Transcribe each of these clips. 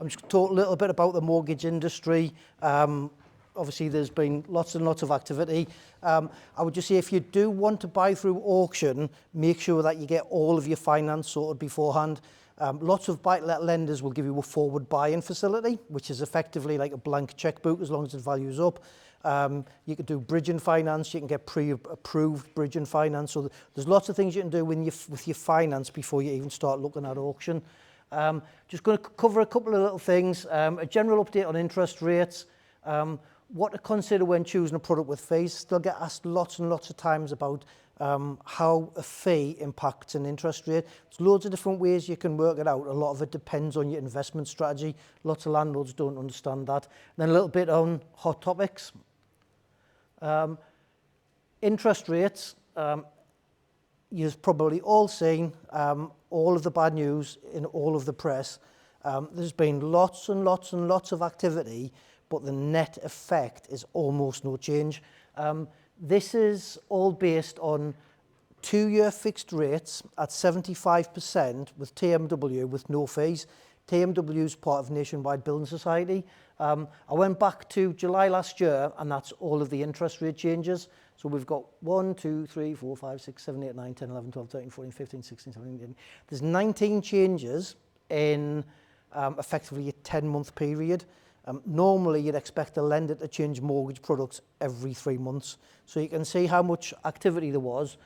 I'm just going to talk a little bit about the mortgage industry. Obviously, there's been lots and lots of activity. I would just say if you do want to buy through auction, make sure that you get all of your finance sorted beforehand. Lots of buy-to-let lenders will give you a forward buy-in facility, which is effectively like a blank checkbook as long as the value's up. You can do bridging finance, you can get pre-approved bridging finance. So there's lots of things you can do with your finance before you even start looking at auction. Just going to cover a couple of little things. A general update on interest rates. What to consider when choosing a product with fees. Still get asked lots and lots of times about how a fee impacts an interest rate. There's loads of different ways you can work it out. A lot of it depends on your investment strategy. Lots of landlords don't understand that. Then a little bit on hot topics. Interest rates. You've probably all seen all of the bad news in all of the press. There's been lots and lots and lots of activity, but the net effect is almost no change. This is all based on 2-year fixed rates at 75% with TMW with no fees. TMW is part of Nationwide Building Society. I went back to July last year, and that's all of the interest rate changes. So we've got 1, 2, 3, 4, 5, 6, 7, 8, 9, 10, 11, 12, 13, 14, 15, 16, 17, 18. There's 19 changes in effectively a 10-month period. Normally, you'd expect a lender to change mortgage products every 3 months. So you can see how much activity there was.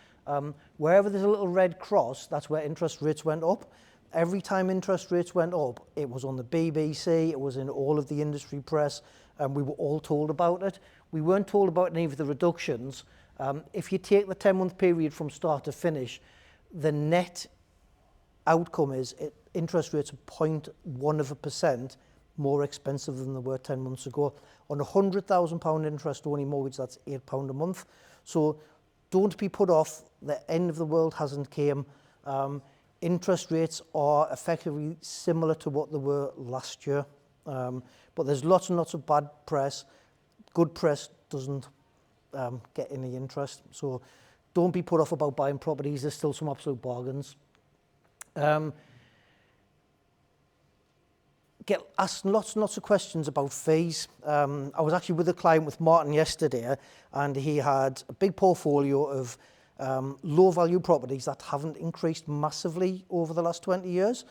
Wherever there's a little red cross, that's where interest rates went up. Every time interest rates went up, it was on the BBC, it was in all of the industry press, and we were all told about it. We weren't told about any of the reductions. If you take the 10-month period from start to finish, the net outcome is interest rates are 0.1% more expensive than they were 10 months ago. On a £100,000 interest-only mortgage, that's £8 a month. So don't be put off. The end of the world hasn't came. Interest rates are effectively similar to what they were last year. But there's lots and lots of bad press. Good press doesn't get any interest. So don't be put off about buying properties. There's still some absolute bargains. Get asked lots and lots of questions about fees. I was actually with a client with Martin yesterday, and he had a big portfolio of low value properties that haven't increased massively over the last 20 years.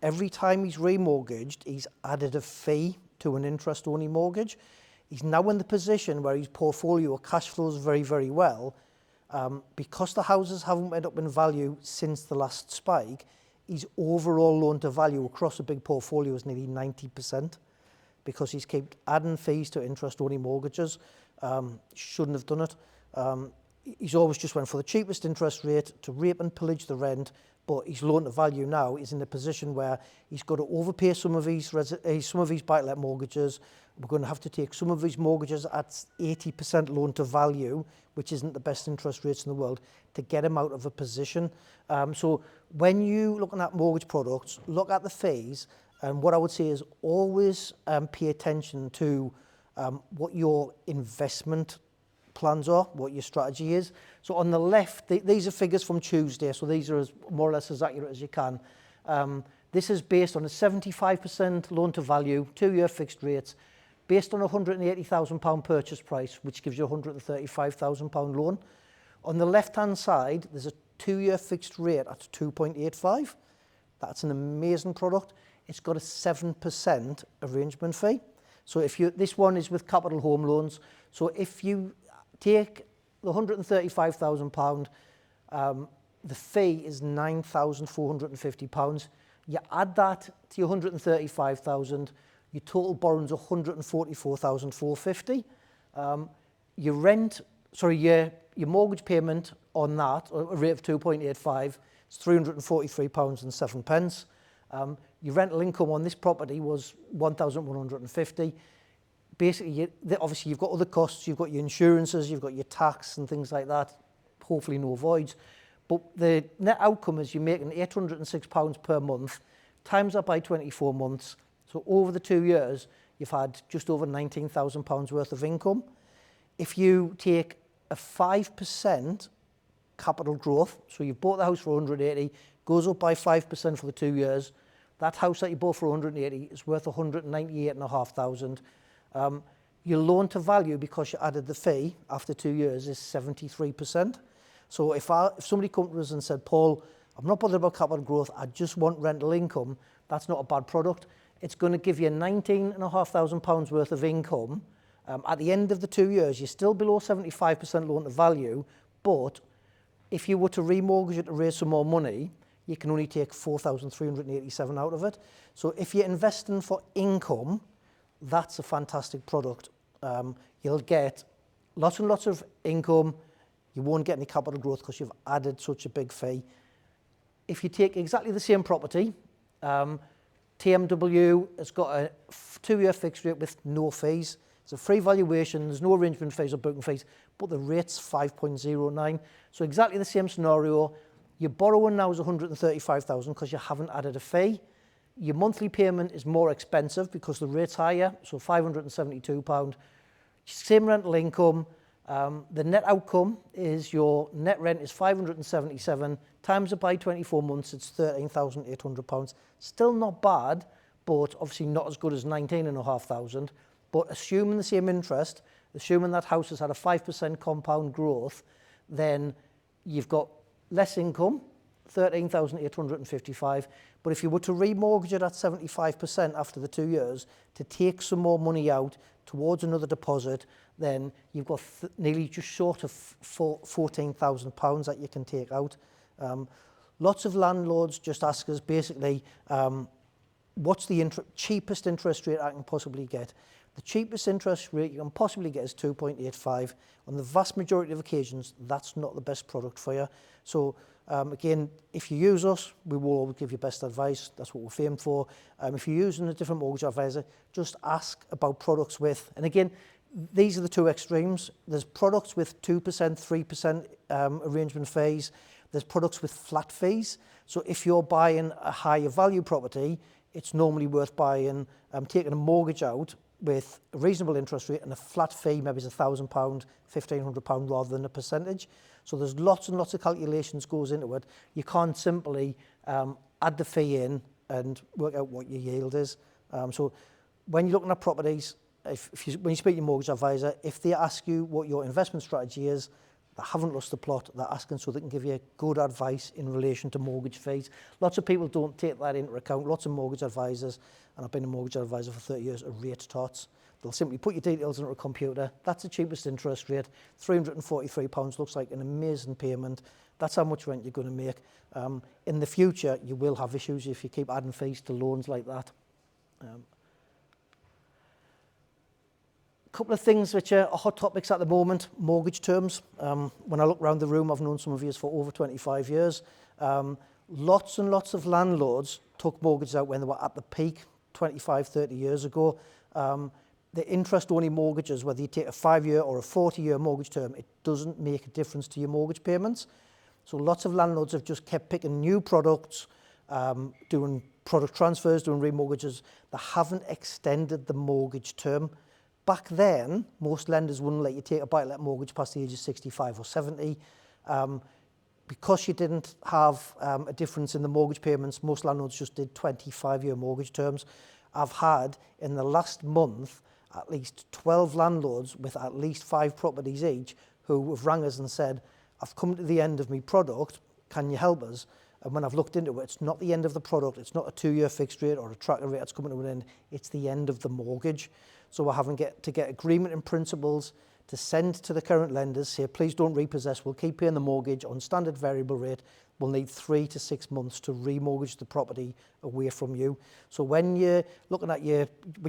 Every time he's remortgaged, he's added a fee to an interest-only mortgage. He's now in the position where his portfolio cash flows very, very well. Because the houses haven't went up in value since the last spike, his overall loan to value across a big portfolio is nearly 90% because he's kept adding fees to interest-only mortgages. Shouldn't have done it. He's always just went for the cheapest interest rate to rape and pillage the rent, but his loan to value now is in a position where he's got to overpay some of his buy-to-let mortgages. We're going to have to take some of his mortgages at 80% loan to value, which isn't the best interest rates in the world, to get him out of a position. So when you looking at mortgage products, look at the fees, and what I would say is always pay attention to what your investment plans are, what your strategy is. So on the left, these are figures from Tuesday, so these are more or less as accurate as you can. This is based on a 75% loan to value, 2-year fixed rates, based on a £180,000 purchase price, which gives you a £135,000 loan. On the left-hand side, there's a 2-year fixed rate at 2.85. That's an amazing product. It's got a 7% arrangement fee. So this one is with Capital Home Loans. So if you take the £135,000, the fee is £9,450. You add that to your £135,000, your total borrowing's £144,450. Your mortgage payment on that, a rate of 2.85, is £343.07. Your rental income on this property was £1,150. Basically, obviously you've got other costs, you've got your insurances, you've got your tax and things like that, hopefully no voids. But the net outcome is you're making £806 per month, times that by 24 months. So over the 2 years, you've had just over £19,000 worth of income. If you take a 5% capital growth, so you've bought the house for 180, goes up by 5% for the 2 years, That house that you bought for 180 is worth 198,500. Your loan to value, because you added the fee after 2 years, is 73%. So if somebody come to us and said, Paul, I'm not bothered about capital growth, I just want rental income, that's not a bad product. It's going to give you £19,500 worth of income. At the end of the 2 years, you're still below 75% loan to value, but if you were to remortgage it to raise some more money, you can only take 4,387 out of it. So if you're investing for income, that's a fantastic product. You'll get lots and lots of income. You won't get any capital growth because you've added such a big fee. If you take exactly the same property, TMW has got a 2-year fixed rate with no fees. It's a free valuation, there's no arrangement fees or booking fees, but the rate's 5.09. So exactly the same scenario. Your borrowing now is 135,000 because you haven't added a fee. Your monthly payment is more expensive because the rate's higher, so £572. Same rental income. The net outcome is your net rent is 577, times it by 24 months, it's £13,800. Still not bad, but obviously not as good as 19,500. But assuming the same interest, assuming that house has had a 5% compound growth, then you've got less income, 13,855. But if you were to remortgage it at 75% after the 2 years to take some more money out towards another deposit, then you've got nearly just short of £14,000 that you can take out. Lots of landlords just ask us basically, what's the cheapest interest rate I can possibly get? The cheapest interest rate you can possibly get is 2.85. On the vast majority of occasions, that's not the best product for you. So again, if you use us, we will always give you best advice. That's what we're famed for. If you're using a different mortgage advisor, just ask about products with, and again, these are the two extremes. There's products with 2%, 3% arrangement fees. There's products with flat fees. So if you're buying a higher value property, it's normally worth buying, taking a mortgage out with a reasonable interest rate and a flat fee, maybe it's £1,000, £1,500 rather than a percentage. So there's lots and lots of calculations goes into it. You can't simply add the fee in and work out what your yield is. So when you're looking at properties, when you speak to your mortgage advisor, if they ask you what your investment strategy is, they haven't lost the plot. They're asking so they can give you good advice in relation to mortgage fees. Lots of people don't take that into account. Lots of mortgage advisors, and I've been a mortgage advisor for 30 years, are rate tots. They'll simply put your details into a computer. That's the cheapest interest rate. £343 looks like an amazing payment. That's how much rent you're going to make. In the future, you will have issues if you keep adding fees to loans like that. Couple of things which are hot topics at the moment, mortgage terms. When I look around the room, I've known some of you for over 25 years. Lots and lots of landlords took mortgages out when they were at the peak 25, 30 years ago. The interest-only mortgages, whether you take a 5-year or a 40-year mortgage term, it doesn't make a difference to your mortgage payments. So lots of landlords have just kept picking new products, doing product transfers, doing remortgages. They haven't extended the mortgage term. Back then, most lenders wouldn't let you take a buy-to-let mortgage past the age of 65 or 70. Because you didn't have a difference in the mortgage payments, most landlords just did 25-year mortgage terms. I've had, in the last month, at least 12 landlords with at least 5 properties each who have rang us and said, I've come to the end of my product, can you help us? And when I've looked into it, it's not the end of the product, it's not a 2-year fixed rate or a tracker rate that's coming to an end, it's the end of the mortgage. So we're having to get agreement in principles to send to the current lenders, say, please don't repossess, we'll keep paying the mortgage on standard variable rate, we'll need 3 to 6 months to remortgage the property away from you. So when you're looking at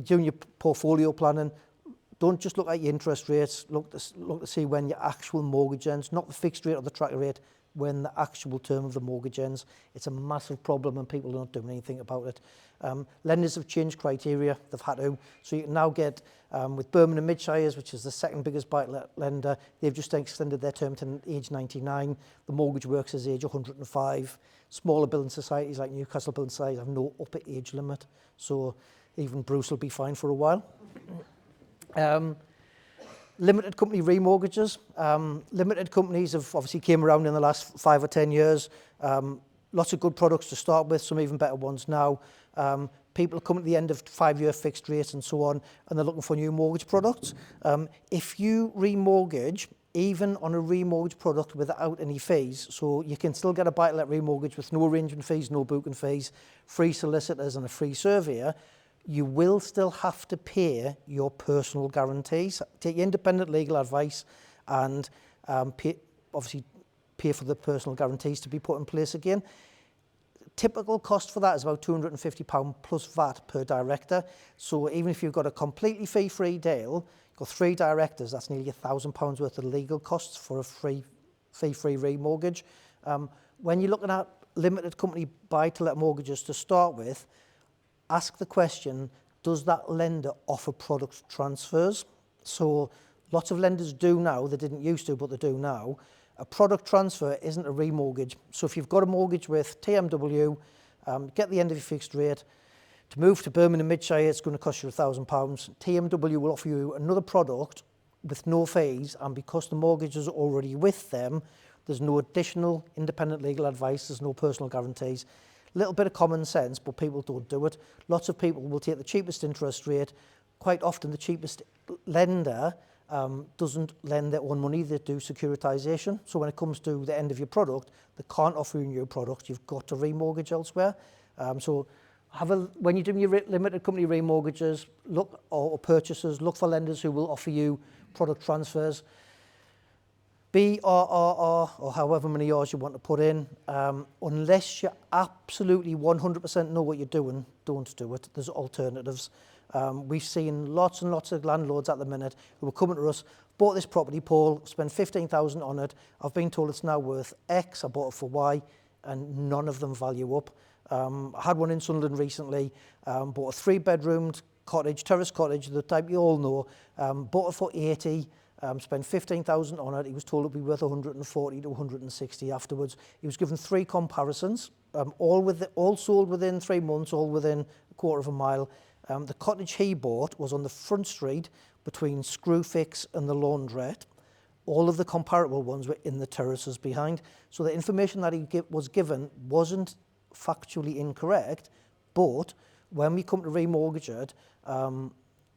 doing your portfolio planning, don't just look at your interest rates, look to see when your actual mortgage ends, not the fixed rate or the tracker rate, when the actual term of the mortgage ends. It's a massive problem and people are not doing anything about it. Lenders have changed criteria, they've had to. So you can now get, with Birmingham Midshires, which is the second biggest buy-to-let lender, they've just extended their term to age 99. The mortgage works as age 105. Smaller building societies like Newcastle Building Society have no upper age limit. So even Bruce will be fine for a while. Limited company remortgages. Limited companies have obviously came around in the last 5 or 10 years. lots of good products to start with, some even better ones now. People are coming to the end of 5-year fixed rates and so on, and they're looking for new mortgage products. If you remortgage, even on a remortgage product without any fees, so you can still get a buy-to-let remortgage with no arrangement fees, no booking fees, free solicitors and a free surveyor, you will still have to pay your personal guarantees, take your independent legal advice, and obviously pay for the personal guarantees to be put in place again. Typical cost for that is about £250 plus VAT per director. So even if you've got a completely fee-free deal, you've got 3 directors, that's nearly £1,000 worth of legal costs for a fee-free remortgage. When you're looking at limited company buy-to-let mortgages to start with, ask the question, does that lender offer product transfers? So lots of lenders do now, they didn't used to, but they do now. A product transfer isn't a remortgage. So if you've got a mortgage with TMW, get the end of your fixed rate, to move to Birmingham Midshire, it's going to cost you £1,000. TMW will offer you another product with no fees, and because the mortgage is already with them, there's no additional independent legal advice, there's no personal guarantees. A little bit of common sense, but people don't do it. Lots of people will take the cheapest interest rate. Quite often the cheapest lender doesn't lend their own money, they do securitization. So when it comes to the end of your product, they can't offer you a new product, you've got to remortgage elsewhere. So when you're doing your limited company remortgages, or purchases, look for lenders who will offer you product transfers. BRRR, or however many R's you want to put in, unless you absolutely 100% know what you're doing, don't do it. There's alternatives. We've seen lots and lots of landlords at the minute who are coming to us, bought this property, Paul, spent 15,000 on it. I've been told it's now worth X, I bought it for Y, and none of them value up. I had one in Sunderland recently, bought a 3-bedroomed cottage, terrace cottage, the type you all know, bought it for 80, spent 15,000 on it. He was told it'd be worth 140 to 160 afterwards. He was given 3 comparisons, all sold within 3 months, all within a quarter of a mile. The cottage he bought was on the front street between Screwfix and the laundrette. All of the comparable ones were in the terraces behind. So the information that he was given wasn't factually incorrect, but when we come to remortgage it,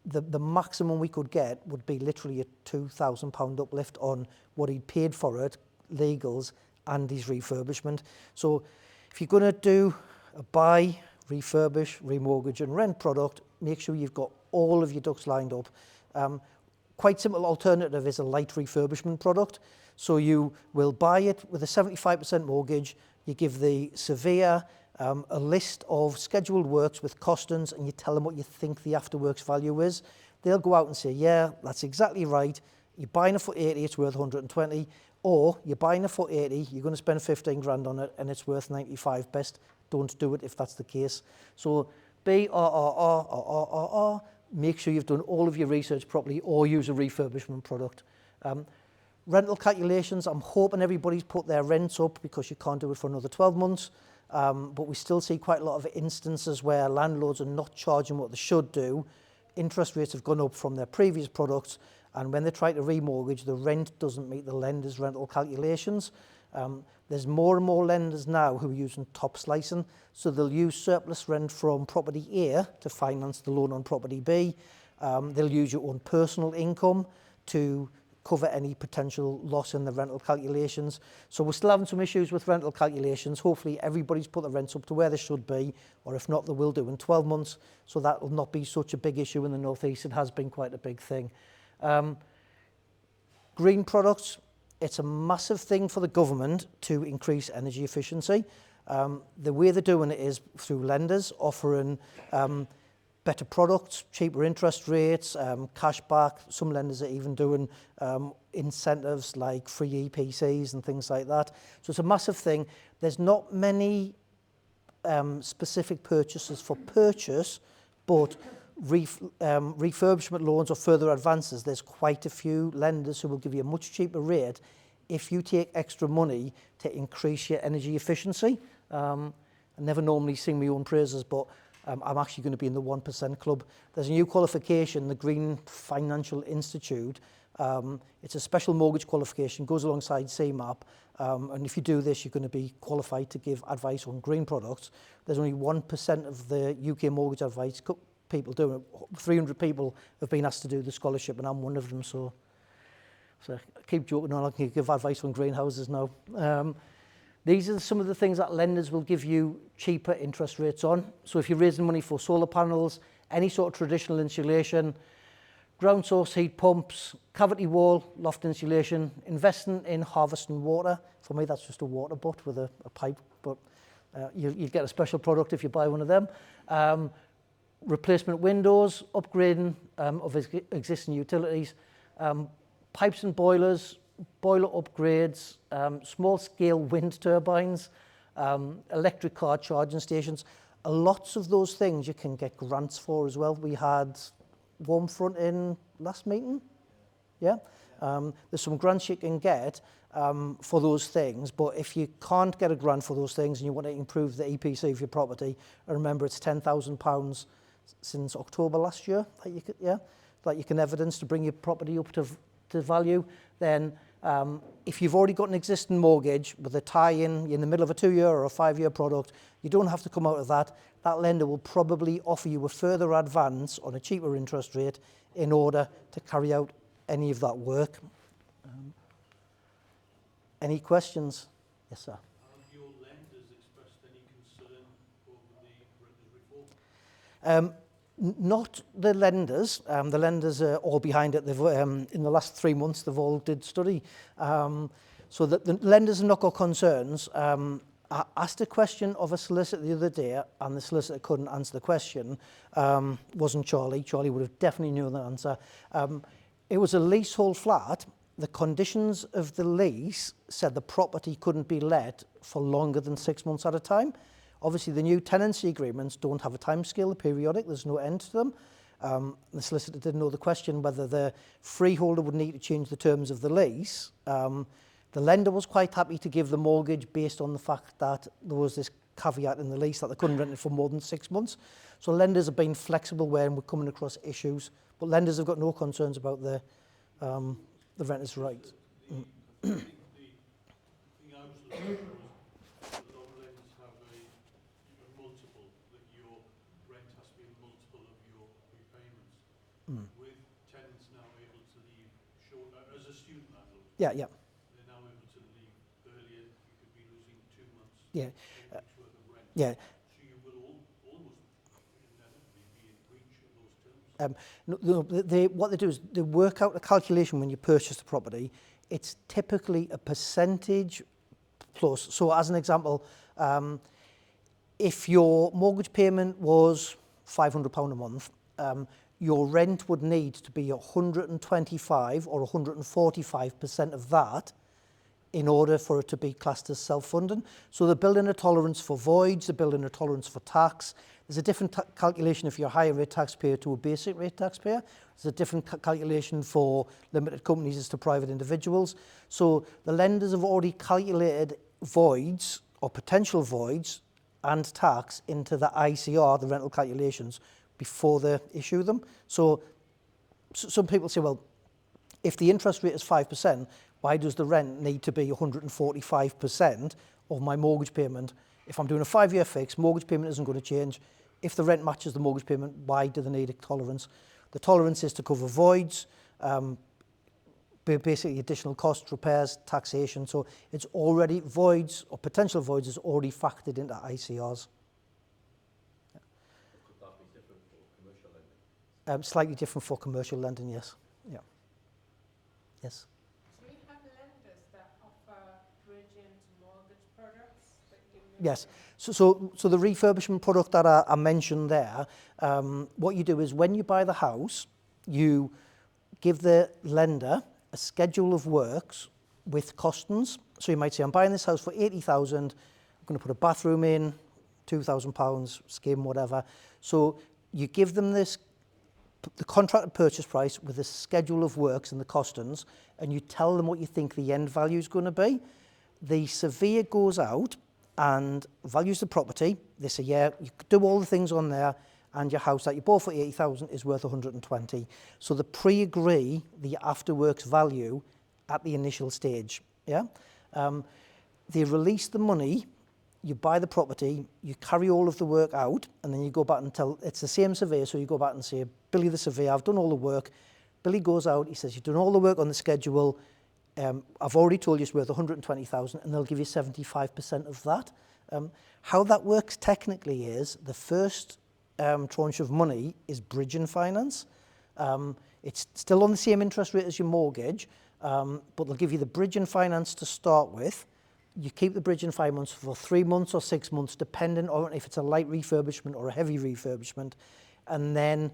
the maximum we could get would be literally a £2,000 uplift on what he'd paid for it, legals, and his refurbishment. So if you're going to do a buy, refurbish, remortgage and rent product, make sure you've got all of your ducks lined up. Quite simple alternative is a light refurbishment product. So you will buy it with a 75% mortgage, you give the surveyor a list of scheduled works with costings, and you tell them what you think the afterworks value is. They'll go out and say, yeah, that's exactly right. You're buying it for 80, it's worth 120. Or you're buying it for 80, you're going to spend 15 grand on it, and it's worth 95 best. Don't do it if that's the case. So BRRR, make sure you've done all of your research properly, or use a refurbishment product. Rental calculations, I'm hoping everybody's put their rents up because you can't do it for another 12 months. But we still see quite a lot of instances where landlords are not charging what they should do. Interest rates have gone up from their previous products, and when they try to remortgage, the rent doesn't meet the lender's rental calculations. There's more and more lenders now who are using top slicing, so they'll use surplus rent from property A to finance the loan on property B. They'll use your own personal income to cover any potential loss in the rental calculations. So we're still having some issues with rental calculations. Hopefully everybody's put the rents up to where they should be, or if not, they will do in 12 months. So that will not be such a big issue in the North East. It has been quite a big thing. Green products, it's a massive thing for the government to increase energy efficiency. The way they're doing it is through lenders offering better products, cheaper interest rates, cash back. Some lenders are even doing incentives like free EPCs and things like that. So it's a massive thing. There's not many specific purchases for purchase, but refurbishment loans or further advances, there's quite a few lenders who will give you a much cheaper rate if you take extra money to increase your energy efficiency. I never normally sing my own praises, but I'm actually going to be in the 1% club. There's a new qualification, the Green Financial Institute, It's a special mortgage qualification, goes alongside CMAP, and if you do this, you're going to be qualified to give advice on green products. There's only 1% of the UK mortgage advice people doing it. 300 people have been asked to do the scholarship, and I'm one of them, so I keep joking on, I can give advice on greenhouses now. These are some of the things that lenders will give you cheaper interest rates on. So if you're raising money for solar panels, any sort of traditional insulation, ground source heat pumps, cavity wall, loft insulation, investing in harvesting water. For me, that's just a water butt with a pipe, but you'll get a special product if you buy one of them. Replacement windows, upgrading of existing utilities, pipes and boilers, boiler upgrades, small-scale wind turbines, electric car charging stations. Lots of those things you can get grants for as well. We had Warmfront in last meeting. Yeah. There's some grants you can get for those things, but if you can't get a grant for those things and you want to improve the EPC of your property, and remember it's £10,000 since October last year that you can evidence to bring your property up to value, then if you've already got an existing mortgage with a tie-in in the middle of a 2-year or a 5-year product, you don't have to come out of that. That lender will probably offer you a further advance on a cheaper interest rate in order to carry out any of that work. Any questions? Yes, sir. Have your lenders expressed any concern over the renters reform? Not the lenders. The lenders are all behind it. They've, in the last 3 months, they've all did study. So the lenders have not got concerns. I asked a question of a solicitor the other day, and the solicitor couldn't answer the question. Wasn't Charlie. Charlie would have definitely known the answer. It was a leasehold flat. The conditions of the lease said the property couldn't be let for longer than 6 months at a time. Obviously, the new tenancy agreements don't have a time scale, they're periodic, there's no end to them. The solicitor didn't know the question whether the freeholder would need to change the terms of the lease. The lender was quite happy to give the mortgage based on the fact that there was this caveat in the lease that they couldn't rent it for more than 6 months. So lenders have been flexible when we're coming across issues, but lenders have got no concerns about the renter's rights. The thing I was looking for was that a lot of lenders have a multiple, that your rent has to be a multiple of your repayments. With tenants now able to leave short, as a student landlord, Yeah. they're now able to leave earlier. You could be losing 2 months Yeah. worth of rent. Yeah. So you will almost inevitably be in breach of those terms. What they do is they work out a calculation when you purchase the property. It's typically a percentage plus. So as an example, if your mortgage payment was £500 a month, your rent would need to be 125 or 145% of that in order for it to be classed as self-funding. So they're building a tolerance for voids, they're building a tolerance for tax. There's a different calculation if you're a higher rate taxpayer to a basic rate taxpayer. There's a different calculation for limited companies as to private individuals. So the lenders have already calculated voids or potential voids and tax into the ICR, the rental calculations, before they issue them. So some people say, well, if the interest rate is 5%, why does the rent need to be 145% of my mortgage payment? If I'm doing a 5-year fix, mortgage payment isn't going to change. If the rent matches the mortgage payment, why do they need a tolerance? The tolerance is to cover voids, basically additional costs, repairs, taxation. So it's already voids or potential voids is already factored into ICRs. Could that be different for commercial lending? Slightly different for commercial lending, yes. Yeah. Yes. Do you have lenders that offer bridging mortgage products that give you? Yes. So the refurbishment product that I mentioned there, what you do is when you buy the house, you give the lender a schedule of works with costings. So you might say, I'm buying this house for 80,000, I'm going to put a bathroom in, £2,000, skim, whatever. So you give them the contracted purchase price with a schedule of works and the costings, and you tell them what you think the end value is going to be. The surveyor goes out and values the property. They say, yeah, you could do all the things on there, and your house that you bought for 80,000 is worth 120. So they pre-agree the afterworks value at the initial stage. Yeah, they release the money. You buy the property, you carry all of the work out, and then you go back and tell, it's the same surveyor, so you go back and say, Billy the surveyor, I've done all the work. Billy goes out, he says, you've done all the work on the schedule, I've already told you it's worth 120,000, and they'll give you 75% of that. How that works technically is, the first tranche of money is bridging finance. It's still on the same interest rate as your mortgage, but they'll give you the bridging finance to start with. You keep the bridge in 5 months for 3 months or 6 months, depending on if it's a light refurbishment or a heavy refurbishment. And then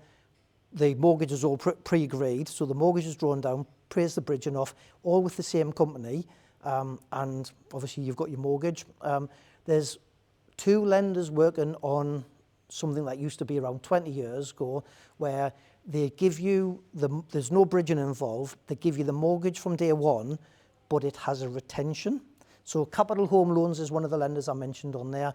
the mortgage is all pre-agreed. So the mortgage is drawn down, pays the bridging off, all with the same company. And obviously you've got your mortgage. There's 2 lenders working on something that used to be around 20 years ago, where they give you, there's no bridging involved. They give you the mortgage from day one, but it has a retention. So Capital Home Loans is one of the lenders I mentioned on there.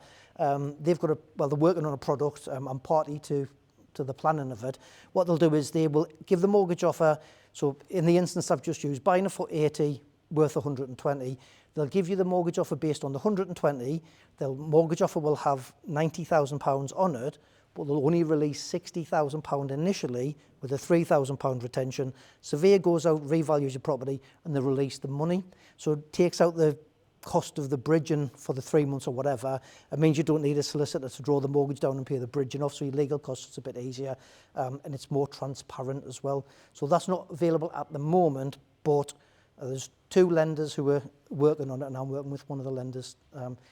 They've got they're working on a product. I'm party to the planning of it. What they'll do is they will give the mortgage offer. So in the instance I've just used, buying it for 80, worth 120. They'll give you the mortgage offer based on the 120. The mortgage offer will have £90,000 on it, but they'll only release £60,000 initially with a £3,000 retention. Surveyor goes out, revalues your property, and they release the money. So it takes out the cost of the bridging for the 3 months or whatever. It means you don't need a solicitor to draw the mortgage down and pay the bridging off, so your legal costs are a bit easier, and it's more transparent as well. So that's not available at the moment, but there's 2 lenders who are working on it, and I'm working with one of the lenders.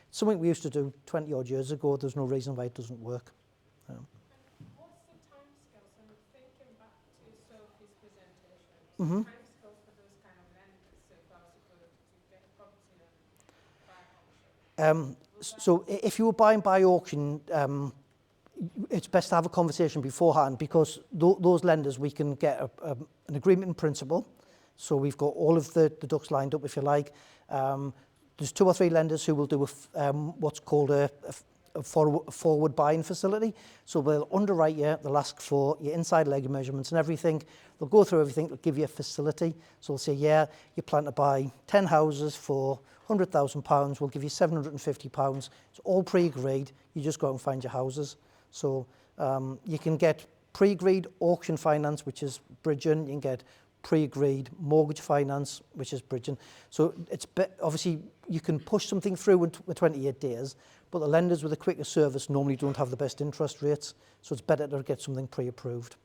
Something we used to do 20 odd years ago. There's no reason why it doesn't work. What's the timescale? So I'm thinking back to Sophie's presentation. Mm-hmm. Timescale for those kind of lenders, so if I was to get a property and buy ownership. So if you were buying by auction, it's best to have a conversation beforehand, because those lenders, we can get an agreement in principle. So we've got all of the ducks lined up, if you like. There's 2 or 3 lenders who will do what's called a forward buying facility. So they'll underwrite you, they'll ask for your inside leg measurements and everything. They'll go through everything, they'll give you a facility. So they'll say, yeah, you plan to buy 10 houses for £100,000, we'll give you £750. It's all pre-agreed, you just go out and find your houses. So you can get pre-agreed auction finance, which is bridging. You can get pre-agreed mortgage finance, which is bridging. So it's obviously you can push something through in 28 days, but the lenders with the quicker service normally don't have the best interest rates. So it's better to get something pre-approved.